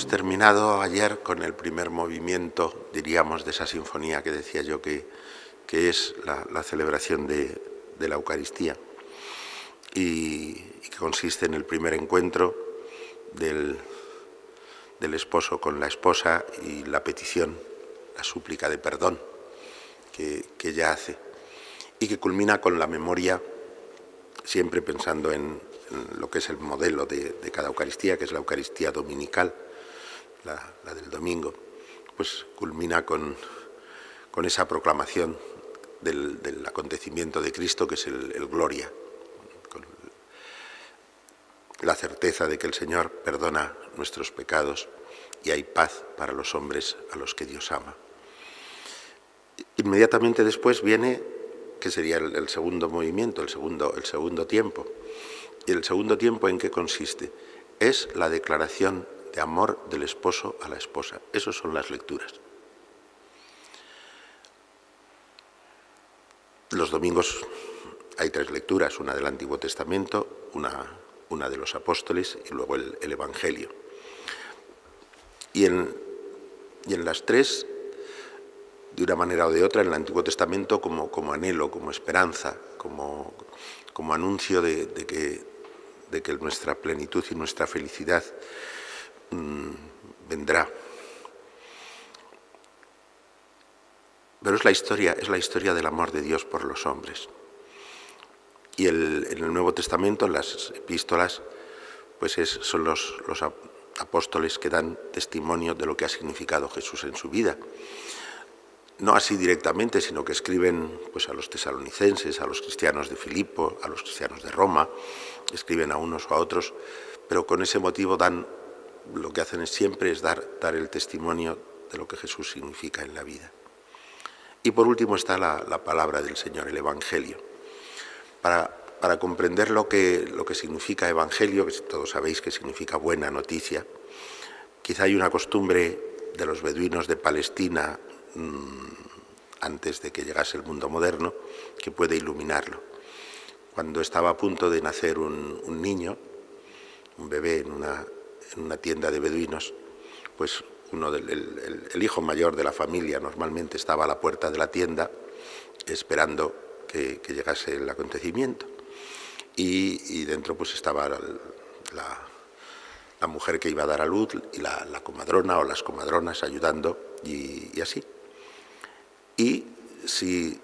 hemos terminado ayer con el primer movimiento, diríamos, de esa sinfonía que decía yo que es la celebración de la Eucaristía y que consiste en el primer encuentro del esposo con la esposa y la petición, la súplica de perdón que ella hace y que culmina con la memoria, siempre pensando en lo que es el modelo de cada Eucaristía, que es la Eucaristía dominical, la del domingo, pues culmina con esa proclamación del acontecimiento de Cristo, que es el Gloria, con la certeza de que el Señor perdona nuestros pecados y hay paz para los hombres a los que Dios ama. Inmediatamente después viene, que sería el segundo movimiento, el segundo tiempo. ¿Y el segundo tiempo en qué consiste? Es la declaración de amor del esposo a la esposa. Esas son las lecturas. Los domingos hay 3 lecturas, una del Antiguo Testamento, una de los apóstoles y luego el Evangelio. Y en las 3, de una manera o de otra, en el Antiguo Testamento como anhelo, como esperanza, como anuncio de que nuestra plenitud y nuestra felicidad vendrá. Pero es la historia del amor de Dios por los hombres. Y en el Nuevo Testamento, en las epístolas, pues son los apóstoles que dan testimonio de lo que ha significado Jesús en su vida. No así directamente, sino que escriben pues, a los tesalonicenses, a los cristianos de Filipo, a los cristianos de Roma, escriben a unos o a otros, pero con ese motivo lo que hacen siempre es dar el testimonio de lo que Jesús significa en la vida. Y por último está la palabra del Señor, el Evangelio. Para comprender lo que significa Evangelio, que todos sabéis que significa buena noticia, quizá hay una costumbre de los beduinos de Palestina antes de que llegase el mundo moderno que puede iluminarlo. Cuando estaba a punto de nacer un niño, un bebé en una tienda de beduinos, pues el hijo mayor de la familia normalmente estaba a la puerta de la tienda esperando que llegase el acontecimiento. Y dentro pues estaba la mujer que iba a dar a luz y la comadrona o las comadronas ayudando y así. Y si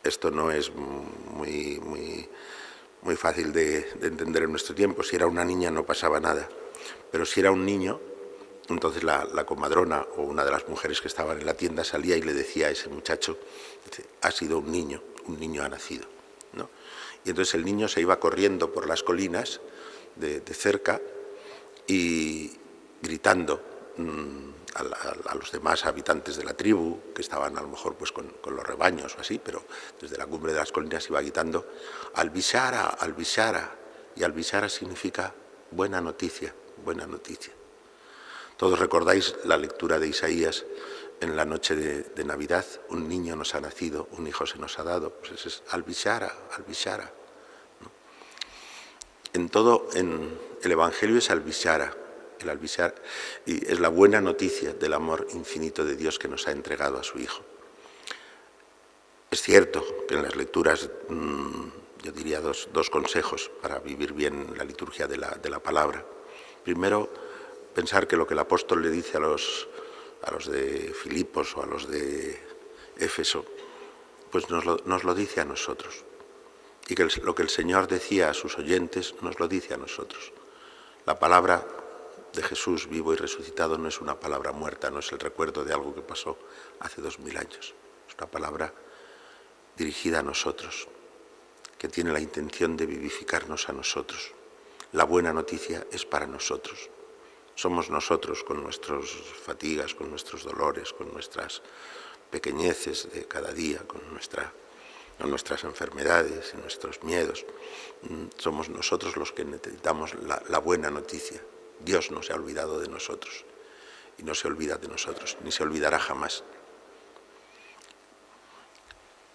esto no es muy fácil de entender en nuestro tiempo, si era una niña no pasaba nada, pero si era un niño, entonces la comadrona o una de las mujeres que estaban en la tienda salía y le decía a ese muchacho, ha sido un niño ha nacido, ¿no? Y entonces el niño se iba corriendo por las colinas de cerca y gritando a los demás habitantes de la tribu, que estaban a lo mejor pues con los rebaños o así, pero desde la cumbre de las colinas iba gritando, al-Bishara, al-Bishara, y al-Bishara significa buena noticia, buena noticia. Todos recordáis la lectura de Isaías en la noche de Navidad, un niño nos ha nacido, un hijo se nos ha dado, pues ese es al-Bishara, al-Bishara. En todo, en el Evangelio es al-Bishara, el al-Bishara, y es la buena noticia del amor infinito de Dios que nos ha entregado a su Hijo. Es cierto que en las lecturas, yo diría dos consejos para vivir bien la liturgia de la palabra. Primero, pensar que lo que el apóstol le dice a los de Filipos o a los de Éfeso, pues nos lo dice a nosotros. Y que lo que el Señor decía a sus oyentes nos lo dice a nosotros. La palabra de Jesús vivo y resucitado no es una palabra muerta, no es el recuerdo de algo que pasó hace 2000 años. Es una palabra dirigida a nosotros, que tiene la intención de vivificarnos a nosotros. La buena noticia es para nosotros. Somos nosotros con nuestras fatigas, con nuestros dolores, con nuestras pequeñeces de cada día, con nuestras enfermedades y nuestros miedos. Somos nosotros los que necesitamos la buena noticia. Dios no se ha olvidado de nosotros y no se olvida de nosotros, ni se olvidará jamás.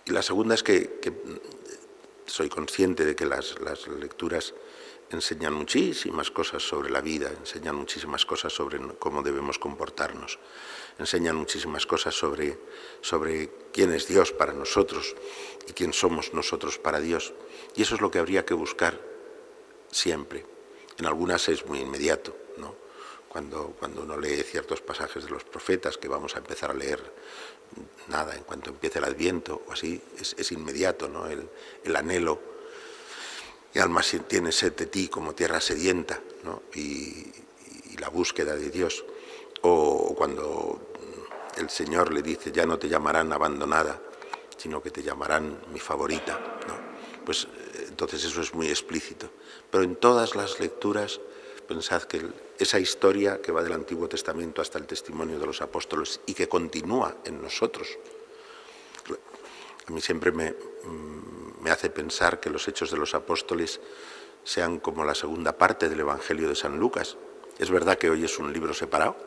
Y la segunda es que soy consciente de que las lecturas enseñan muchísimas cosas sobre la vida, enseñan muchísimas cosas sobre cómo debemos comportarnos, enseñan muchísimas cosas sobre quién es Dios para nosotros y quién somos nosotros para Dios. Y eso es lo que habría que buscar siempre. En algunas es muy inmediato, ¿no? Cuando uno lee ciertos pasajes de los profetas, que vamos a empezar a leer nada en cuanto empiece el Adviento o así, es inmediato, ¿no? El anhelo. Mi alma tiene sed de ti como tierra sedienta, ¿no? y la búsqueda de Dios. O cuando el Señor le dice, ya no te llamarán abandonada, sino que te llamarán mi favorita, ¿no? Pues entonces eso es muy explícito. Pero en todas las lecturas, pensad que esa historia que va del Antiguo Testamento hasta el testimonio de los apóstoles y que continúa en nosotros, a mí siempre me hace pensar que los Hechos de los Apóstoles sean como la segunda parte del Evangelio de San Lucas. Es verdad que hoy es un libro separado,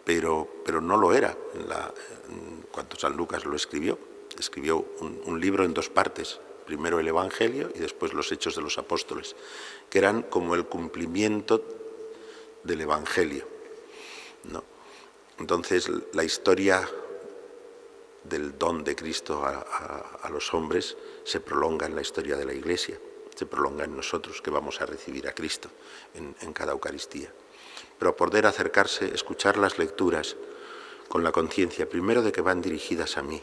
pero no lo era cuando San Lucas lo escribió. Escribió un libro en dos partes, primero el Evangelio y después los Hechos de los Apóstoles, que eran como el cumplimiento del Evangelio, ¿no? Entonces, la historia del don de Cristo a los hombres se prolonga en la historia de la Iglesia, se prolonga en nosotros, que vamos a recibir a Cristo en cada Eucaristía. Pero poder acercarse, escuchar las lecturas con la conciencia, primero de que van dirigidas a mí,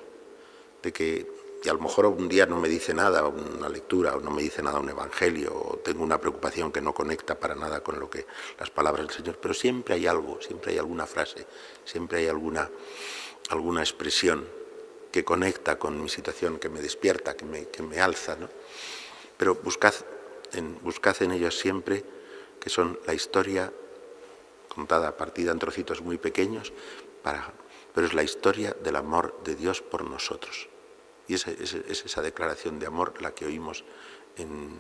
de que y a lo mejor un día no me dice nada una lectura, o no me dice nada un evangelio, o tengo una preocupación que no conecta para nada con lo que las palabras del Señor, pero siempre hay algo, siempre hay alguna frase, siempre hay alguna expresión que conecta con mi situación, que me despierta, que me alza, ¿no? Pero buscad en ellos siempre que son la historia contada, partida en trocitos muy pequeños, pero es la historia del amor de Dios por nosotros. Y es esa declaración de amor la que oímos en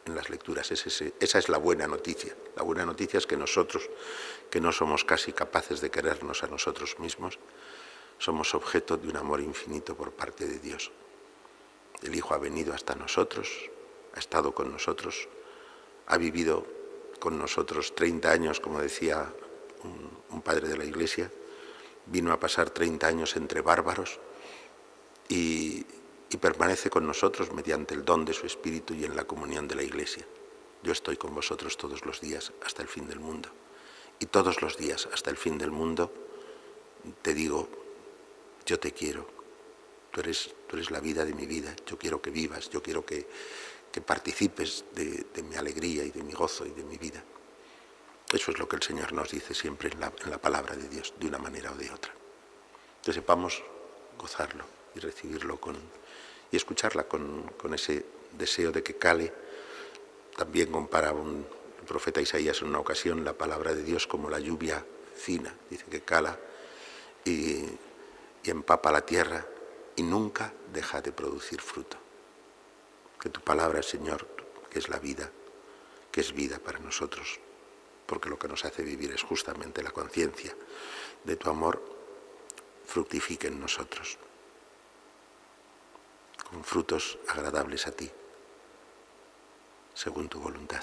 las lecturas. Esa es la buena noticia. La buena noticia es que nosotros, que no somos casi capaces de querernos a nosotros mismos, somos objeto de un amor infinito por parte de Dios. El Hijo ha venido hasta nosotros, ha estado con nosotros, ha vivido con nosotros 30 años, como decía un padre de la Iglesia, vino a pasar 30 años entre bárbaros, y permanece con nosotros mediante el don de su Espíritu y en la comunión de la Iglesia. Yo estoy con vosotros todos los días hasta el fin del mundo. Y todos los días hasta el fin del mundo te digo, yo te quiero, tú eres la vida de mi vida, yo quiero que vivas, yo quiero que participes de mi alegría y de mi gozo y de mi vida. Eso es lo que el Señor nos dice siempre en la palabra de Dios, de una manera o de otra. Que sepamos gozarlo y recibirlo y escucharla con ese deseo de que cale. También compara el profeta Isaías en una ocasión la palabra de Dios como la lluvia fina. Dice que cala y empapa la tierra y nunca deja de producir fruto. Que tu palabra, Señor, que es la vida, que es vida para nosotros, porque lo que nos hace vivir es justamente la conciencia de tu amor, fructifique en nosotros con frutos agradables a ti, según tu voluntad.